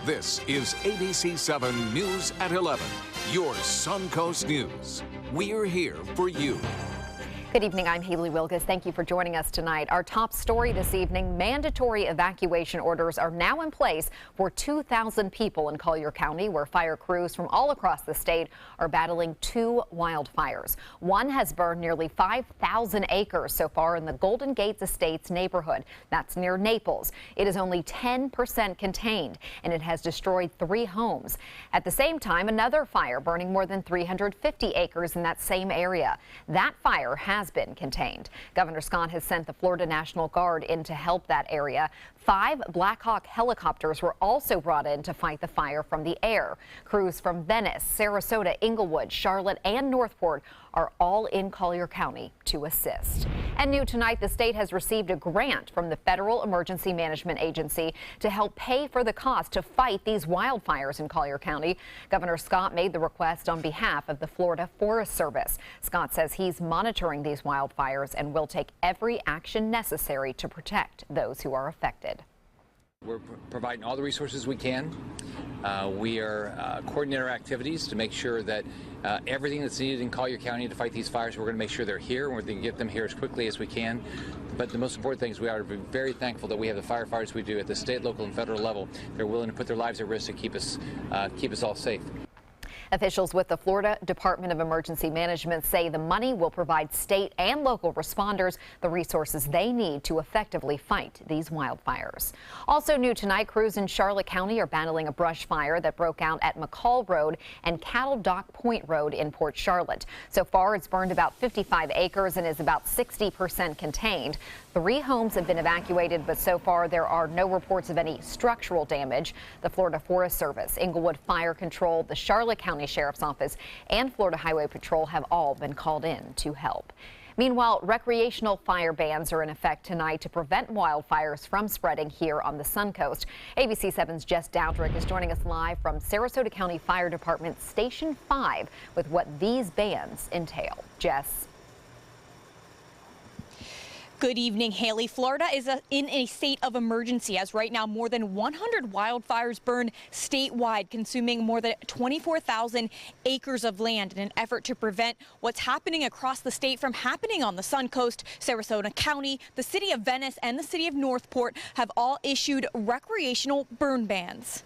This is ABC7 News at 11, your Suncoast News. We're here for you. Good evening, I'm Haley Wilgus. Thank you for joining us tonight. Our top story this evening, mandatory evacuation orders are now in place for 2,000 people in Collier County, where fire crews from all across the state are battling two wildfires. One has burned nearly 5,000 acres so far in the Golden Gates Estates neighborhood. That's near Naples. It is only 10% contained, and it has destroyed 3 homes. At the same time, another fire burning more than 350 acres in that same area. That fire has been contained. Governor Scott has sent the Florida National Guard in to help that area. 5 Black Hawk helicopters were also brought in to fight the fire from the air. Crews from Venice, Sarasota, Inglewood, Charlotte, and Northport are all in Collier County to assist. And new tonight, the state has received a grant from the Federal Emergency Management Agency to help pay for the cost to fight these wildfires in Collier County. Governor Scott made the request on behalf of the Florida Forest Service. Scott says he's monitoring these wildfires and will take every action necessary to protect those who are affected. We're providing all the resources we can. We are coordinating our activities to make sure that everything that's needed in Collier County to fight these fires, we're going to make sure they're here, and we're going to get them here as quickly as we can. But the most important thing is we are very thankful that we have the firefighters we do at the state, local, and federal level. They're willing to put their lives at risk to keep us all safe. Officials with the Florida Department of Emergency Management say the money will provide state and local responders the resources they need to effectively fight these wildfires. Also new tonight, crews in Charlotte County are battling a brush fire that broke out at McCall Road and Cattle Dock Point Road in Port Charlotte. So far, it's burned about 55 acres and is about 60% contained. 3 homes have been evacuated, but so far there are no reports of any structural damage. The Florida Forest Service, Inglewood Fire Control, the Charlotte County Sheriff's Office, and Florida Highway Patrol have all been called in to help. Meanwhile, recreational fire bans are in effect tonight to prevent wildfires from spreading here on the Suncoast. ABC7's Jess Dowdrick is joining us live from Sarasota County Fire Department Station 5 with what these bans entail. Jess. Good evening, Haley. Florida is in a state of emergency as right now more than 100 wildfires burn statewide, consuming more than 24,000 acres of land in an effort to prevent what's happening across the state from happening on the Suncoast. Sarasota County, the city of Venice, and the city of Northport have all issued recreational burn bans.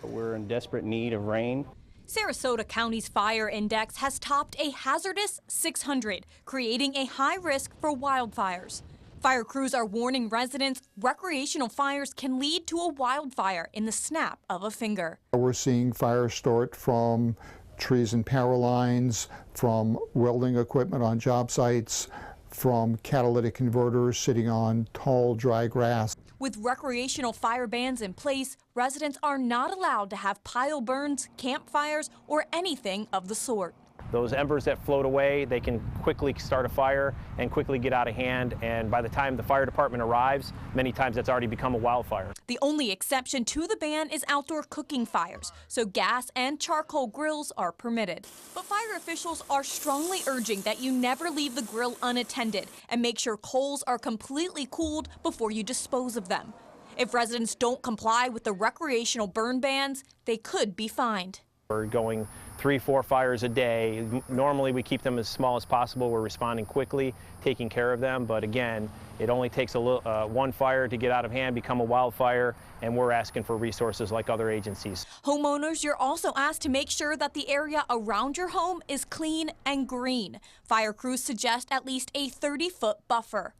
We're in desperate need of rain. Sarasota County's fire index has topped a hazardous 600, creating a high risk for wildfires. Fire crews are warning residents recreational fires can lead to a wildfire in the snap of a finger. We're seeing fires start from trees and power lines, from welding equipment on job sites, from catalytic converters sitting on tall, dry grass. With recreational fire bans in place, residents are not allowed to have pile burns, campfires, or anything of the sort. Those embers that float away, they can quickly start a fire and quickly get out of hand, and by the time the fire department arrives, many times that's already become a wildfire. The only exception to the ban is outdoor cooking fires, so gas and charcoal grills are permitted. But fire officials are strongly urging that you never leave the grill unattended and make sure coals are completely cooled before you dispose of them. If residents don't comply with the recreational burn bans, they could be fined. We're going 3-4 fires a day. Normally we keep them as small as possible. We're responding quickly, taking care of them, but again, it only takes one fire to get out of hand, become a wildfire, and we're asking for resources like other agencies. Homeowners, you're also asked to make sure that the area around your home is clean and green. Fire crews suggest at least a 30-foot buffer.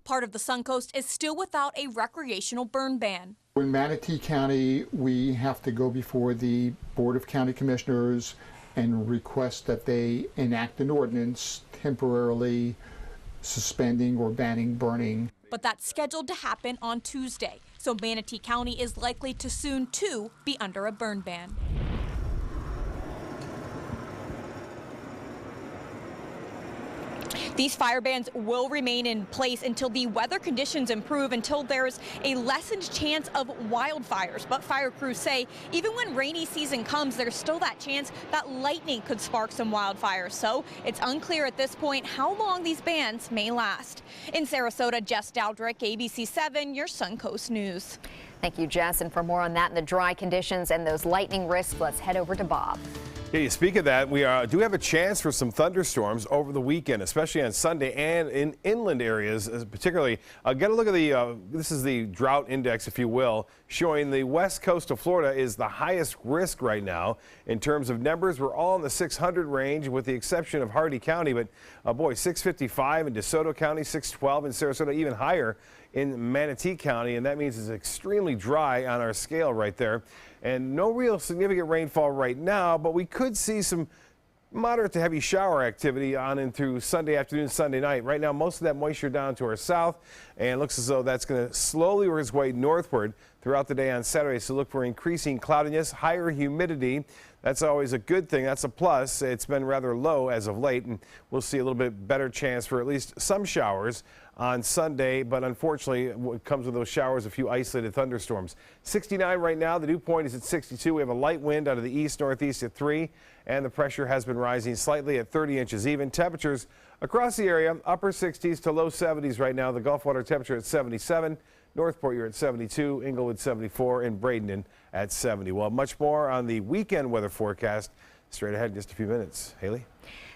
Part of the Suncoast is still without a recreational burn ban. In Manatee County, we have to go before the Board of County Commissioners and request that they enact an ordinance temporarily suspending or banning burning. But that's scheduled to happen on Tuesday, so Manatee County is likely to soon, too, be under a burn ban. These fire bans will remain in place until the weather conditions improve, until there's a lessened chance of wildfires. But fire crews say even when rainy season comes, there's still that chance that lightning could spark some wildfires. So it's unclear at this point how long these bans may last. In Sarasota, Jess Dowdrick, ABC7, your Suncoast News. Thank you, Jess. And for more on that and the dry conditions and those lightning risks, let's head over to Bob. Yeah, you speak of that, we do have a chance for some thunderstorms over the weekend, especially on Sunday and in inland areas, particularly. Get a look at the, this is the drought index, if you will, showing the west coast of Florida is the highest risk right now in terms of numbers. We're all in the 600 range with the exception of Hardee County, but boy, 655 in DeSoto County, 612 in Sarasota, even higher in Manatee County, and that means it's extremely dry on our scale right there. And no real significant rainfall right now, but we could see some moderate to heavy shower activity on and through Sunday afternoon, Sunday night. Right now, most of that moisture down to our south, and it looks as though that's going to slowly work its way northward throughout the day on Saturday. So look for increasing cloudiness, higher humidity. That's always a good thing. That's a plus. It's been rather low as of late, and we'll see a little bit better chance for at least some showers on Sunday, but unfortunately what comes with those showers, a few isolated thunderstorms. 69 right now, the dew point is at 62. We have a light wind out of the east northeast at 3, and the pressure has been rising slightly at 30 inches even. Temperatures across the area, upper 60s to low 70s right now. The Gulf water temperature at 77. Northport, you're at 72, Inglewood 74, and Bradenton at 70. Well, much more on the weekend weather forecast straight ahead in just a few minutes. Haley?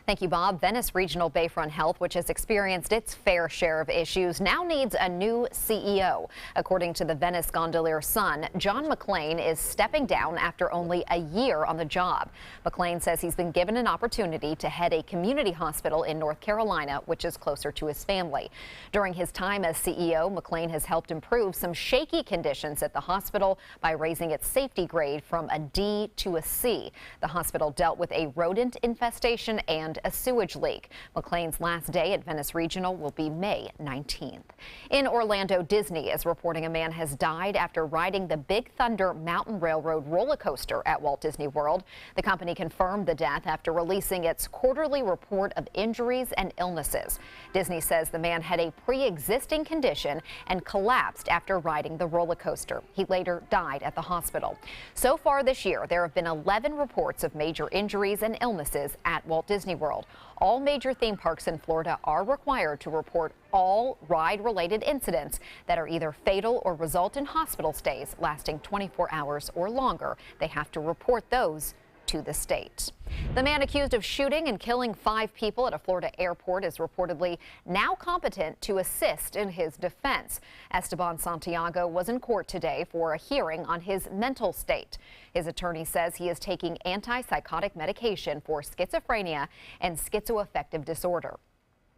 Thank you, Bob. Venice Regional Bayfront Health, which has experienced its fair share of issues, now needs a new CEO. According to the Venice Gondolier's son, John McLean is stepping down after only a year on the job. McLean says he's been given an opportunity to head a community hospital in North Carolina, which is closer to his family. During his time as CEO, McLean has helped improve some shaky conditions at the hospital by raising its safety grade from a D to a C. The hospital dealt with a rodent infestation and a sewage leak. McLean's last day at Venice Regional will be May 19th. In Orlando, Disney is reporting a man has died after riding the Big Thunder Mountain Railroad roller coaster at Walt Disney World. The company confirmed the death after releasing its quarterly report of injuries and illnesses. Disney says the man had a pre-existing condition and collapsed after riding the roller coaster. He later died at the hospital. So far this year, there have been 11 reports of major injuries and illnesses at Walt Disney World. All major theme parks in Florida are required to report all ride-related incidents that are either fatal or result in hospital stays lasting 24 hours or longer. They have to report those to the state. The man accused of shooting and killing 5 people at a Florida airport is reportedly now competent to assist in his defense. Esteban Santiago was in court today for a hearing on his mental state. His attorney says he is taking antipsychotic medication for schizophrenia and schizoaffective disorder.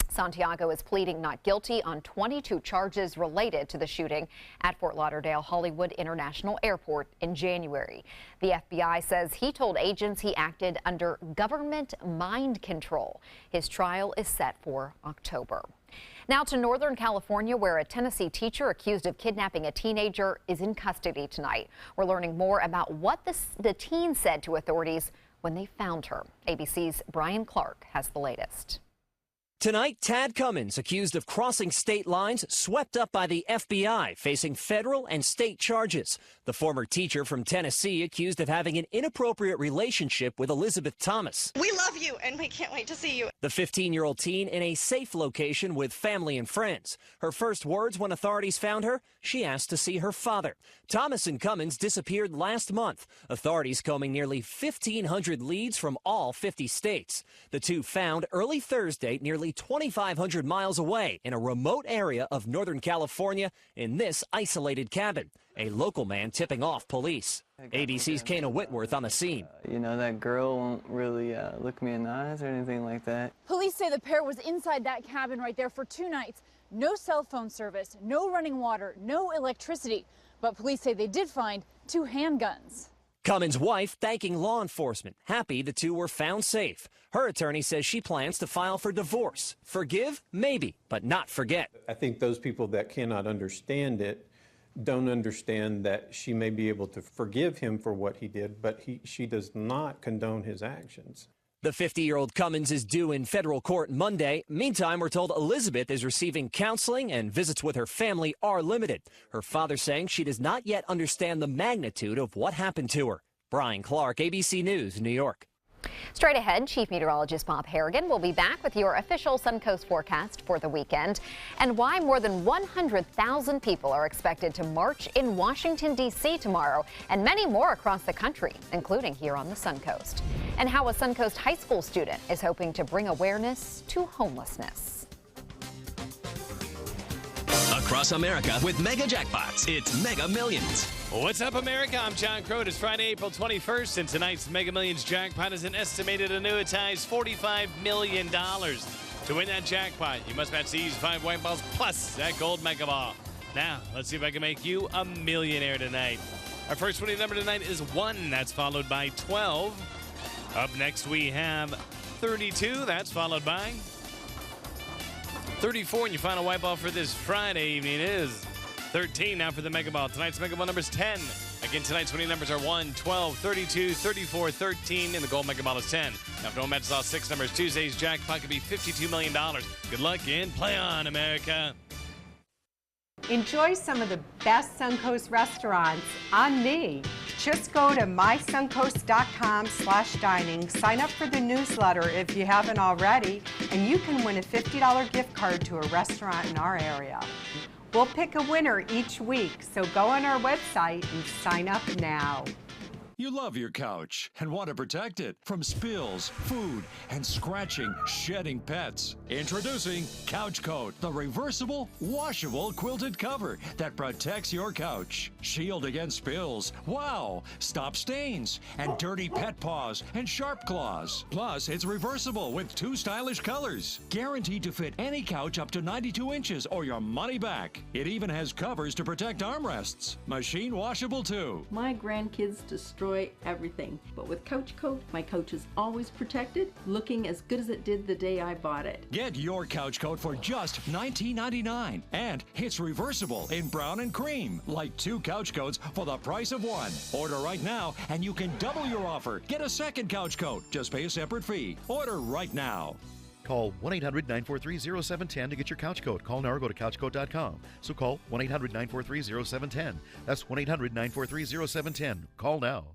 Santiago is pleading not guilty on 22 charges related to the shooting at Fort Lauderdale Hollywood International Airport in January. The FBI says he told agents he acted under government mind control. His trial is set for October. Now to Northern California, where a Tennessee teacher accused of kidnapping a teenager is in custody tonight. We're learning more about what the teen said to authorities when they found her. ABC's Brian Clark has the latest. Tonight, Tad Cummins, accused of crossing state lines, swept up by the FBI, facing federal and state charges. The former teacher from Tennessee accused of having an inappropriate relationship with Elizabeth Thomas. We love you, and we can't wait to see you. The 15-year-old teen in a safe location with family and friends. Her first words when authorities found her, she asked to see her father. Thomas and Cummins disappeared last month. Authorities combing nearly 1,500 leads from all 50 states. The two found early Thursday nearly 2,500 miles away in a remote area of Northern California in this isolated cabin. A local man tipping off police. ABC's Kana Whitworth on the scene. You know, that girl won't really look me in the eyes or anything like that. Police say the pair was inside that cabin right there for 2 nights. No cell phone service, no running water, no electricity. But police say they did find 2 handguns. Cummins' wife thanking law enforcement, happy the two were found safe. Her attorney says she plans to file for divorce. Forgive? Maybe, but not forget. I think those people that cannot understand it don't understand that she may be able to forgive him for what he did, but she does not condone his actions. The 50-year-old Cummins is due in federal court Monday. Meantime, we're told Elizabeth is receiving counseling and visits with her family are limited. Her father saying she does not yet understand the magnitude of what happened to her. Brian Clark, ABC News, New York. Straight ahead, Chief Meteorologist Bob Harrigan will be back with your official Suncoast forecast for the weekend and why more than 100,000 people are expected to march in Washington, D.C. tomorrow, and many more across the country, including here on the Suncoast. And how a Suncoast high school student is hoping to bring awareness to homelessness. Across America with Mega Jackpots, it's Mega Millions. What's up, America? I'm John Crow. It's Friday, April 21st, and tonight's Mega Millions jackpot is an estimated annuitized $45 million. To win that jackpot, you must match these 5 white balls plus that gold Mega Ball. Now, let's see if I can make you a millionaire tonight. Our first winning number tonight is 1. That's followed by 12. Up next, we have 32. That's followed by 34, and your final white ball for this Friday evening is 13. Now for the Mega Ball. Tonight's Mega Ball number is 10. Again, tonight's winning numbers are 1, 12, 32, 34, 13, and the gold Mega Ball is 10. Now, if no one matches all 6 numbers, Tuesday's jackpot could be $52 million. Good luck and play on, America. Enjoy some of the best Suncoast restaurants on me. Just go to mysuncoast.com/dining, sign up for the newsletter if you haven't already, and you can win a $50 gift card to a restaurant in our area. We'll pick a winner each week, so go on our website and sign up now. You love your couch and want to protect it from spills, food, and scratching, shedding pets. Introducing Couch Coat, the reversible, washable quilted cover that protects your couch. Shield against spills. Wow! Stop stains and dirty pet paws and sharp claws. Plus, it's reversible with 2 stylish colors. Guaranteed to fit any couch up to 92 inches or your money back. It even has covers to protect armrests. Machine washable too. My grandkids destroy everything, but with Couch Coat, my couch is always protected, looking as good as it did the day I bought it. Get your Couch Coat for just $19.99, and it's reversible in brown and cream, like 2 couch coats for the price of 1. Order right now, and you can double your offer. Get a second Couch Coat. Just pay a separate fee. Order right now. Call 1-800-943-0710 to get your couch coat. Call now or go to couchcoat.com. So call 1-800-943-0710. That's 1-800-943-0710. Call now.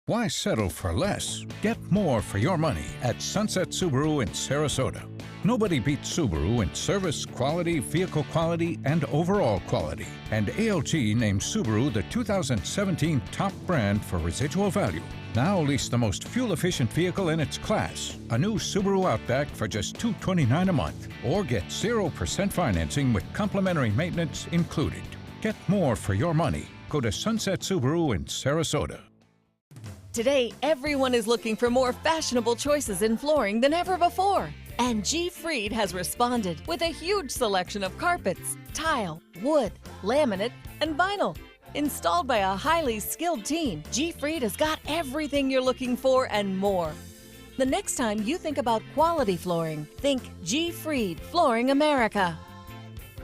Why settle for less? Get more for your money at Sunset Subaru in Sarasota. Nobody beats Subaru in service, quality, vehicle quality, and overall quality. And ALT named Subaru the 2017 top brand for residual value. Now lease the most fuel-efficient vehicle in its class, a new Subaru Outback for just $229 a month. Or get 0% financing with complimentary maintenance included. Get more for your money. Go to Sunset Subaru in Sarasota. Today, everyone is looking for more fashionable choices in flooring than ever before. And G. Fried has responded with a huge selection of carpets, tile, wood, laminate, and vinyl. Installed by a highly skilled team, G. Fried has got everything you're looking for and more. The next time you think about quality flooring, think G. Fried Flooring America.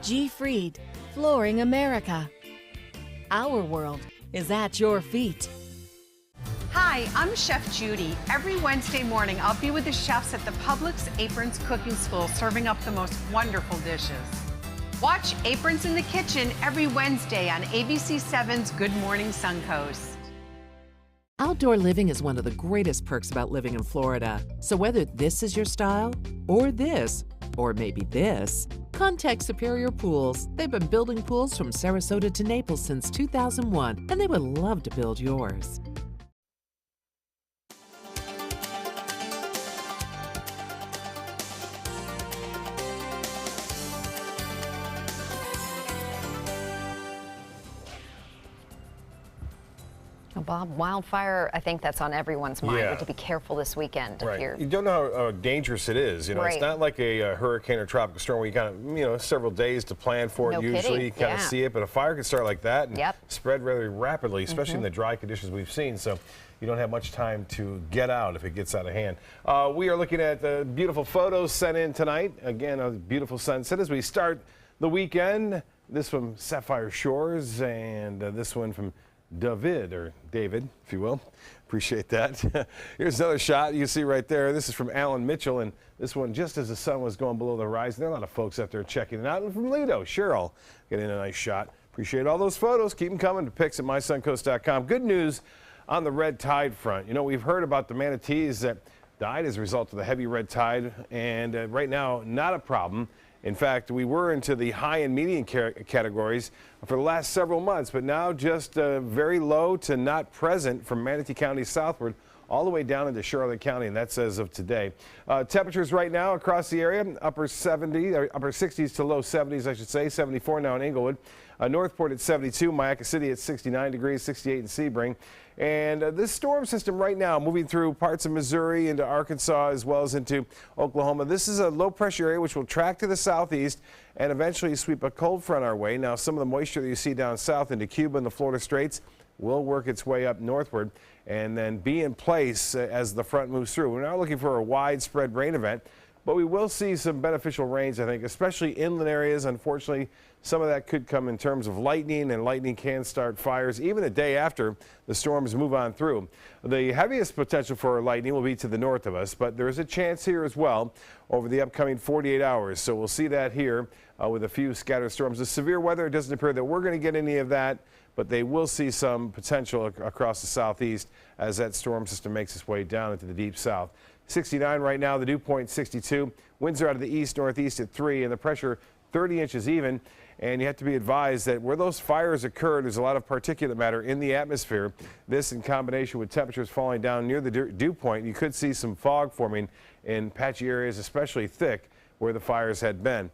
G. Fried Flooring America. Our world is at your feet. Hi, I'm Chef Judy. Every Wednesday morning, I'll be with the chefs at the Publix Aprons Cooking School serving up the most wonderful dishes. Watch Aprons in the Kitchen every Wednesday on ABC7's Good Morning Suncoast. Outdoor living is one of the greatest perks about living in Florida. So whether this is your style, or this, or maybe this, contact Superior Pools. They've been building pools from Sarasota to Naples since 2001, and they would love to build yours. Well, Bob, wildfire, I think that's on everyone's mind, Yeah. to be careful this weekend. Right. If You don't know how dangerous it is. You know, Right. it's not like a hurricane or tropical storm where you kind of, several days to plan for it. No Usually kidding. you kind of Yeah. see it, but a fire can start like that and Yep. spread really rapidly, especially in Mhm. the dry conditions we've seen. So you don't have much time to get out if it gets out of hand. We are looking at the beautiful photos sent in tonight. Again, a beautiful sunset as we start the weekend. This from Sapphire Shores and this one from David, if you will. Appreciate that. Here's another shot you see right there. This is from Alan Mitchell, and this one just as the sun was going below the horizon. There are a lot of folks out there checking it out. And from Lido, Cheryl, getting a nice shot. Appreciate all those photos. Keep them coming to pics at mysuncoast.com. Good news on the red tide front. You know, we've heard about the manatees that died as a result of the heavy red tide, and right now, not a problem. In fact, we were into the high and medium categories for the last several months, but now just very low to not present from Manatee County southward all the way down into Charlotte County, and that's as of today. Temperatures right now across the area, upper 60s to low 70s, I should say. 74 now in Inglewood. Northport at 72, Mayaca City at 69 degrees, 68 in Sebring. And this storm system right now moving through parts of Missouri into Arkansas as well as into Oklahoma. This is a low pressure area which will track to the southeast and eventually sweep a cold front our way. Now, some of the moisture that you see down south into Cuba and the Florida Straits will work its way up northward and then be in place as the front moves through. We're not looking for a widespread rain event, but we will see some beneficial rains, I think, especially inland areas. Unfortunately, some of that could come in terms of lightning, and lightning can start fires even a day after the storms move on through. The heaviest potential for lightning will be to the north of us, but there is a chance here as well over the upcoming 48 hours. So we'll see that here with a few scattered storms. The severe weather, it doesn't appear that we're going to get any of that, but they will see some potential across the southeast as that storm system makes its way down into the deep south. 69 right now, the dew point 62. Winds are out of the east northeast at 3, and the pressure 30 inches even. And you have to be advised that where those fires occurred, there's a lot of particulate matter in the atmosphere. This in combination with temperatures falling down near the dew point, you could see some fog forming in patchy areas, especially thick where the fires had been.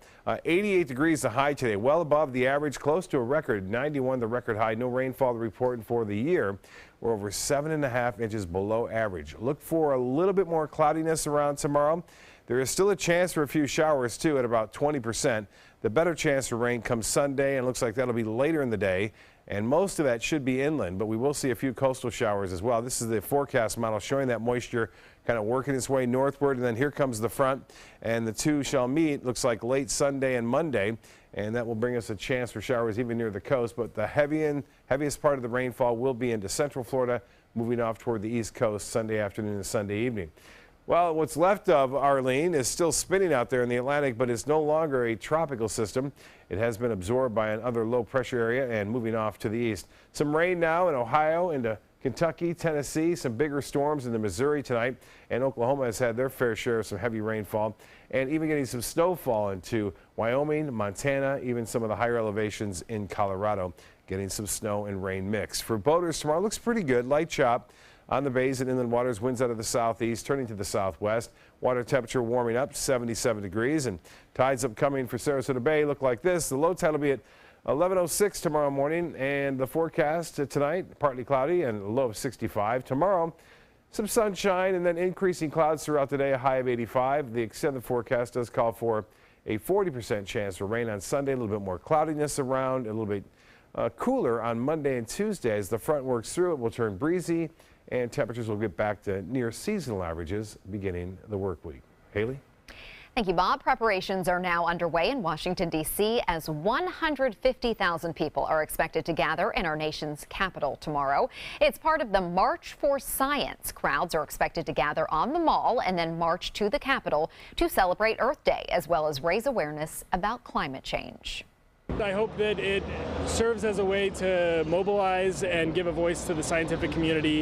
88 degrees the high today, well above the average, close to a record. 91 the record high. No rainfall reported for the year. We're over 7.5 inches below average. Look for a little bit more cloudiness around tomorrow. There is still a chance for a few showers too at about 20%. The better chance for rain comes Sunday, and looks like that'll be later in the day. And most of that should be inland, but we will see a few coastal showers as well. This is the forecast model showing that moisture kind of working its way northward, and then here comes the front, and the two shall meet, looks like late Sunday and Monday, and that will bring us a chance for showers even near the coast. But the heaviest part of the rainfall will be into central Florida, moving off toward the east coast Sunday afternoon and Sunday evening. Well, what's left of Arlene is still spinning out there in the Atlantic, but it's no longer a tropical system. It has been absorbed by another low pressure area and moving off to the east. Some rain now in Ohio, into Kentucky, Tennessee, some bigger storms in the Missouri tonight, and Oklahoma has had their fair share of some heavy rainfall, and even getting some snowfall into Wyoming, Montana, even some of the higher elevations in Colorado, getting some snow and rain mix. For boaters tomorrow, looks pretty good, light chop on the bays and inland waters, winds out of the southeast, turning to the southwest. Water temperature warming up 77 degrees, and tides upcoming for Sarasota Bay look like this. The low tide will be at 11:06 tomorrow morning, and the forecast tonight, partly cloudy and a low of 65. Tomorrow, some sunshine and then increasing clouds throughout the day, a high of 85. The extended forecast does call for a 40% chance for rain on Sunday, a little bit more cloudiness around, a little bit cooler on Monday and Tuesday. As the front works through, it will turn breezy, and temperatures will get back to near seasonal averages beginning the work week. Haley? Thank you, Bob. Preparations are now underway in Washington, D.C. as 150,000 people are expected to gather in our nation's capital tomorrow. It's part of the March for Science. Crowds are expected to gather on the Mall and then march to the Capitol to celebrate Earth Day, as well as raise awareness about climate change. I hope that it serves as a way to mobilize and give a voice to the scientific community.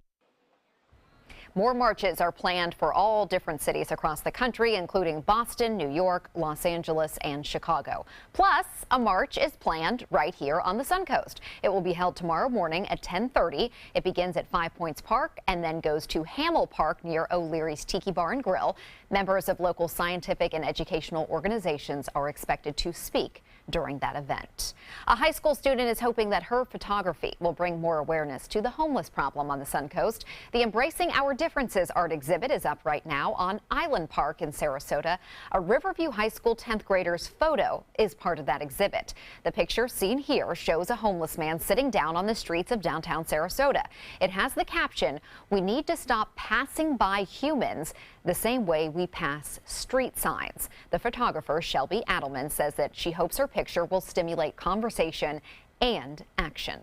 More marches are planned for all different cities across the country, including Boston, New York, Los Angeles, and Chicago. Plus, a march is planned right here on the Suncoast. It will be held tomorrow morning at 10:30. It begins at 5 Points Park and then goes to Hamel Park near O'Leary's Tiki Bar and Grill. Members of local scientific and educational organizations are expected to speak during that event. A high school student is hoping that her photography will bring more awareness to the homeless problem on the Suncoast. The Embracing Our Differences art exhibit is up right now on Island Park in Sarasota. A Riverview High School 10th grader's photo is part of that exhibit. The picture seen here shows a homeless man sitting down on the streets of downtown Sarasota. It has the caption, "We need to stop passing by humans the same way we pass street signs." The photographer, Shelby Adelman, says that she hopes her picture will stimulate conversation and action.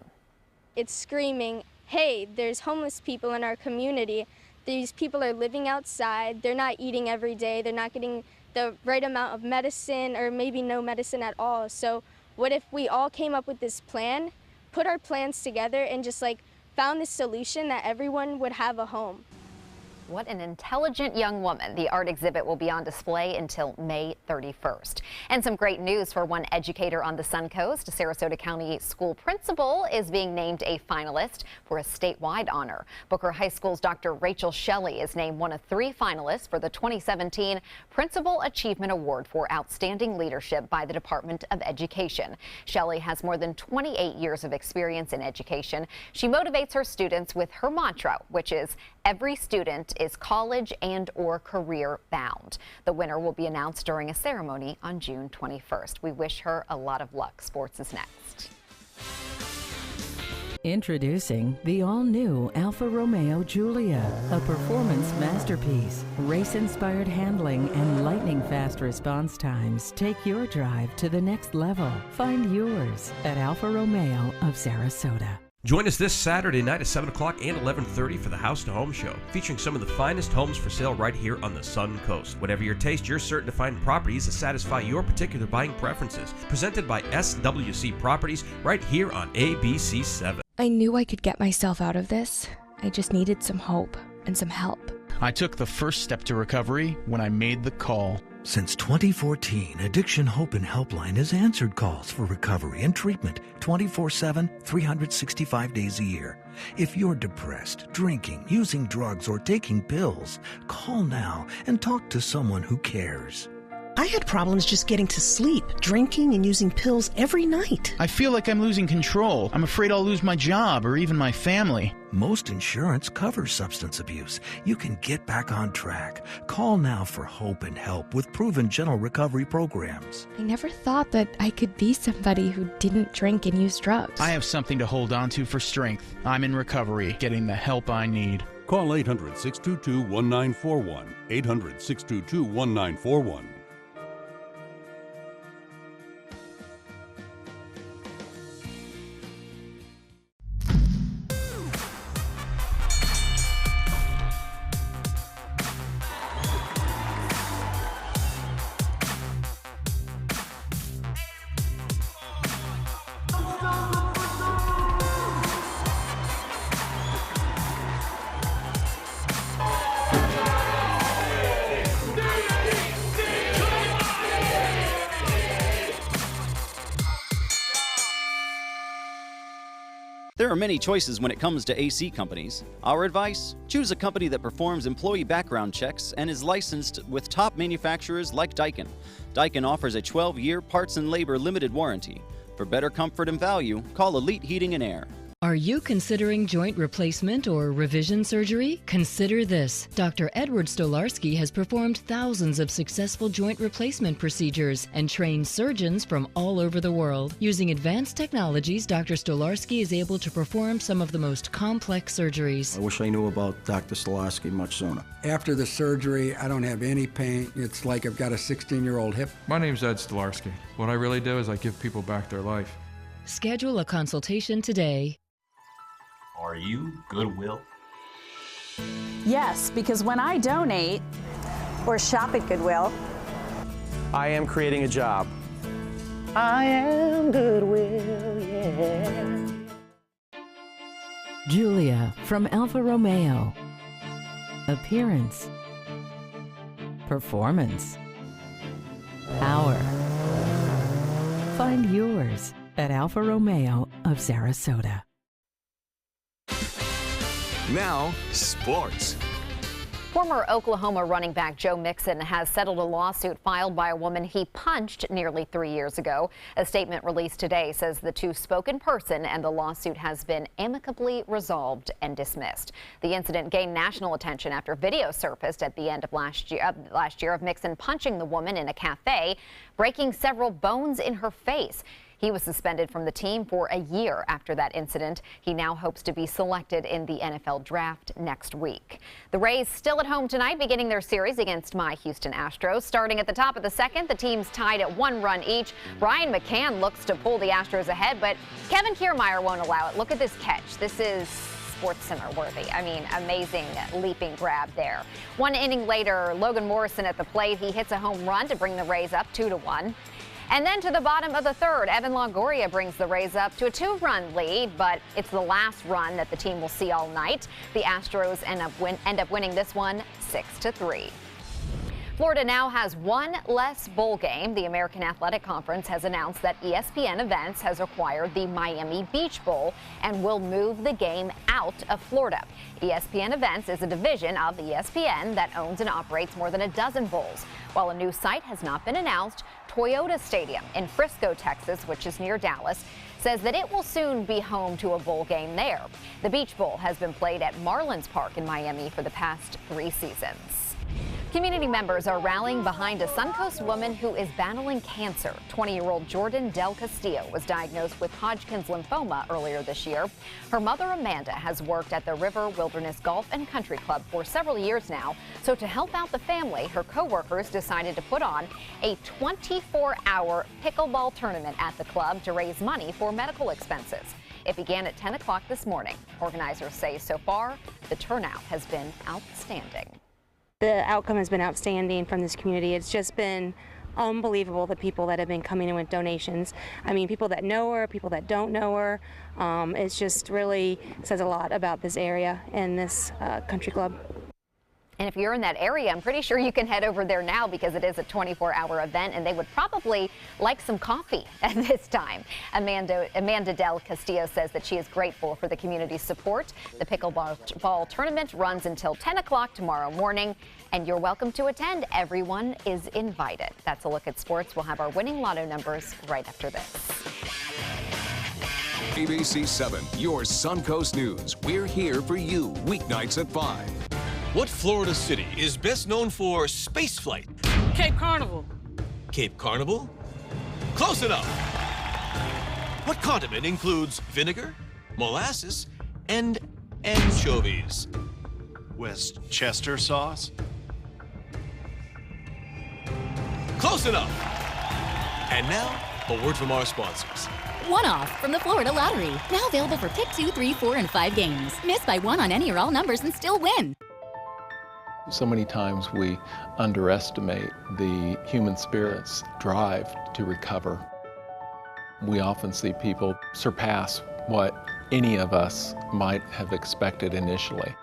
It's screaming, hey, there's homeless people in our community. These people are living outside. They're not eating every day. They're not getting the right amount of medicine or maybe no medicine at all. So what if we all came up with this plan, put our plans together and just found this solution that everyone would have a home? What an intelligent young woman. The art exhibit will be on display until May 31st. And some great news for one educator on the Suncoast. A Sarasota County school principal is being named a finalist for a statewide honor. Booker High School's Dr. Rachel Shelley is named one of 3 finalists for the 2017 Principal Achievement Award for Outstanding Leadership by the Department of Education. Shelley has more than 28 years of experience in education. She motivates her students with her mantra, which is every student is college and or career bound. The winner will be announced during a ceremony on June 21st. We wish her a lot of luck. Sports is next. Introducing the all-new Alfa Romeo Giulia, a performance masterpiece. Race-inspired handling and lightning-fast response times take your drive to the next level. Find yours at Alfa Romeo of Sarasota. Join us this Saturday night at 7 o'clock and 11:30 for the House to Home Show, featuring some of the finest homes for sale right here on the Sun Coast. Whatever your taste, you're certain to find properties that satisfy your particular buying preferences. Presented by SWC Properties right here on ABC7. I knew I could get myself out of this. I just needed some hope and some help. I took the first step to recovery when I made the call. Since 2014, Addiction Hope and Helpline has answered calls for recovery and treatment 24/7, 365 days a year. If you're depressed, drinking, using drugs, or taking pills, call now and talk to someone who cares. I had problems just getting to sleep, drinking and using pills every night. I feel like I'm losing control. I'm afraid I'll lose my job or even my family. Most insurance covers substance abuse. You can get back on track. Call now for hope and help with proven gentle recovery programs. I never thought that I could be somebody who didn't drink and use drugs. I have something to hold on to for strength. I'm in recovery, getting the help I need. Call 800-622-1941. 800-622-1941. There are many choices when it comes to AC companies. Our advice? Choose a company that performs employee background checks and is licensed with top manufacturers like Daikin. Daikin offers a 12-year parts and labor limited warranty. For better comfort and value, call Elite Heating and Air. Are you considering joint replacement or revision surgery? Consider this. Dr. Edward Stolarski has performed thousands of successful joint replacement procedures and trained surgeons from all over the world. Using advanced technologies, Dr. Stolarski is able to perform some of the most complex surgeries. I wish I knew about Dr. Stolarski much sooner. After the surgery, I don't have any pain. It's like I've got a 16-year-old hip. My name's Ed Stolarski. What I really do is I give people back their life. Schedule a consultation today. Are you Goodwill? Yes, because when I donate or shop at Goodwill, I am creating a job. I am Goodwill, yeah. Giulia from Alfa Romeo. Appearance. Performance. Power. Find yours at Alfa Romeo of Sarasota. Now, sports. Former Oklahoma running back Joe Mixon has settled a lawsuit filed by a woman he punched nearly 3 years ago. A statement released today says the two spoke in person and the lawsuit has been amicably resolved and dismissed. The incident gained national attention after video surfaced at the end of last year of Mixon punching the woman in a cafe, breaking several bones in her face. He was suspended from the team for a year after that incident. He now hopes to be selected in the NFL draft next week. The Rays still at home tonight, beginning their series against my Houston Astros. Starting at the top of the second, the teams tied at 1 run each. Ryan McCann looks to pull the Astros ahead, but Kevin Kiermaier won't allow it. Look at this catch. This is Sports Center worthy. I mean, amazing leaping grab there. 1 inning later, Logan Morrison at the plate. He hits a home run to bring the Rays up 2-1. And then to the bottom of the third, Evan Longoria brings the Rays up to a 2-run lead, but it's the last run that the team will see all night. The Astros end up winning this one 6-3. Florida now has one less bowl game. The American Athletic Conference has announced that ESPN Events has acquired the Miami Beach Bowl and will move the game out of Florida. ESPN Events is a division of ESPN that owns and operates more than a dozen bowls. While a new site has not been announced, Toyota Stadium in Frisco, Texas, which is near Dallas, says that it will soon be home to a bowl game there. The Beach Bowl has been played at Marlins Park in Miami for the past 3 seasons. Community members are rallying behind a Suncoast woman who is battling cancer. 20-year-old Jordan Del Castillo was diagnosed with Hodgkin's lymphoma earlier this year. Her mother, Amanda, has worked at the River Wilderness Golf and Country Club for several years now. So to help out the family, her co-workers decided to put on a 24-hour pickleball tournament at the club to raise money for medical expenses. It began at 10 o'clock this morning. Organizers say so far, the turnout has been outstanding. The outcome has been outstanding from this community. It's just been unbelievable, the people that have been coming in with donations. I mean, people that know her, people that don't know her. It's just really says a lot about this area and this country club. And if you're in that area, I'm pretty sure you can head over there now because it is a 24-hour event, and they would probably like some coffee at this time. Amanda Del Castillo says that she is grateful for the community's support. The pickleball tournament runs until 10 o'clock tomorrow morning, and you're welcome to attend. Everyone is invited. That's a look at sports. We'll have our winning lotto numbers right after this. ABC7, your Suncoast News. We're here for you weeknights at 5. What Florida city is best known for spaceflight? Cape Carnival. Cape Carnival? Close enough. What condiment includes vinegar, molasses, and anchovies? Westchester sauce. Close enough. And now, a word from our sponsors. One-off from the Florida Lottery. Now available for pick 2, 3, 4, and 5 games. Miss by one on any or all numbers and still win. So many times we underestimate the human spirit's drive to recover. We often see people surpass what any of us might have expected initially.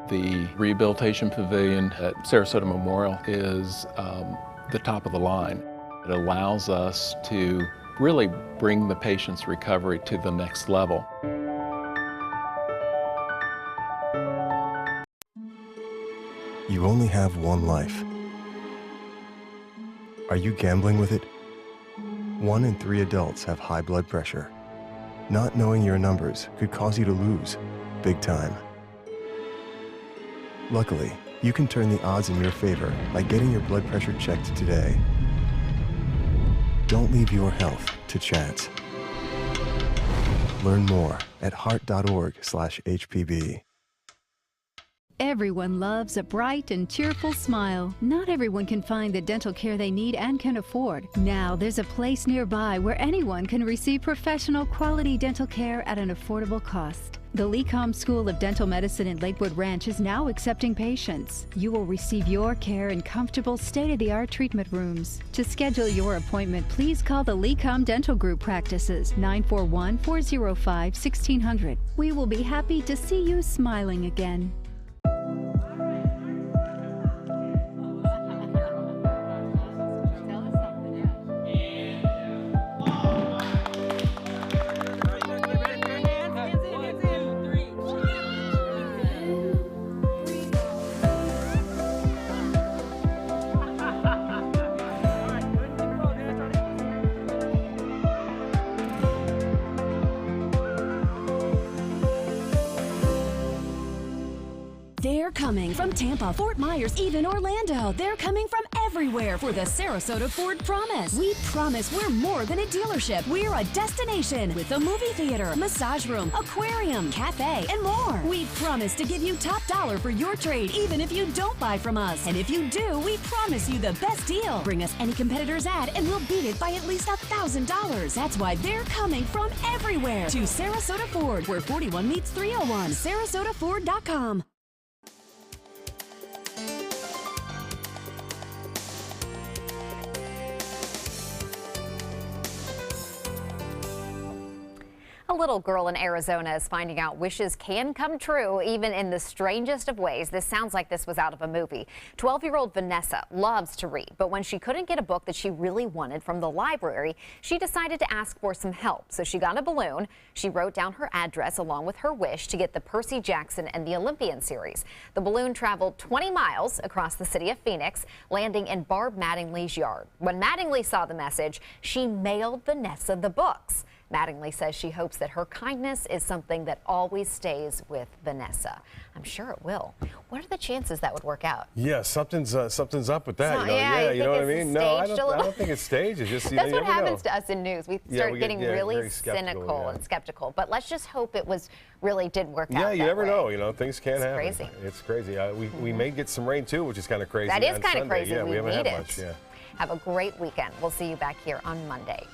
The Rehabilitation Pavilion at Sarasota Memorial is the top of the line. It allows us to really bring the patient's recovery to the next level. You only have one life. Are you gambling with it? 1 in 3 adults have high blood pressure. Not knowing your numbers could cause you to lose, big time. Luckily, you can turn the odds in your favor by getting your blood pressure checked today. Don't leave your health to chance. Learn more at heart.org/HPV. Everyone loves a bright and cheerful smile. Not everyone can find the dental care they need and can afford. Now there's a place nearby where anyone can receive professional quality dental care at an affordable cost. The LECOM School of Dental Medicine in Lakewood Ranch is now accepting patients. You will receive your care in comfortable, state-of-the-art treatment rooms. To schedule your appointment, please call the LECOM Dental Group Practices, 941-405-1600. We will be happy to see you smiling again. They're coming from Tampa, Fort Myers, even Orlando. They're coming from everywhere for the Sarasota Ford Promise. We promise we're more than a dealership. We're a destination with a movie theater, massage room, aquarium, cafe, and more. We promise to give you top dollar for your trade, even if you don't buy from us. And if you do, we promise you the best deal. Bring us any competitor's ad and we'll beat it by at least $1,000. That's why they're coming from everywhere to Sarasota Ford, where 41 meets 301. SarasotaFord.com. A little girl in Arizona is finding out wishes can come true even in the strangest of ways. This sounds like this was out of a movie. 12-year-old Vanessa loves to read, but when she couldn't get a book that she really wanted from the library, she decided to ask for some help. So she got a balloon. She wrote down her address along with her wish to get the Percy Jackson and the Olympian series. The balloon traveled 20 miles across the city of Phoenix, landing in Barb Mattingly's yard. When Mattingly saw the message, she mailed Vanessa the books. Mattingly says she hopes that her kindness is something that always stays with Vanessa. I'm sure it will. What are the chances that would work out? Yeah, something's up with that. So, yeah, you know what I mean? No, I staged don't think it's staged. It's just, That's you what never happens know. to us in news. We start getting really cynical and skeptical. But let's just hope it really did work out. Yeah, you never know. Things can happen. Crazy. It's crazy. We may get some rain too, which is kind of crazy. That is kind of crazy. Yeah, we haven't need had it. much. Yeah. Have a great weekend. We'll see you back here on Monday.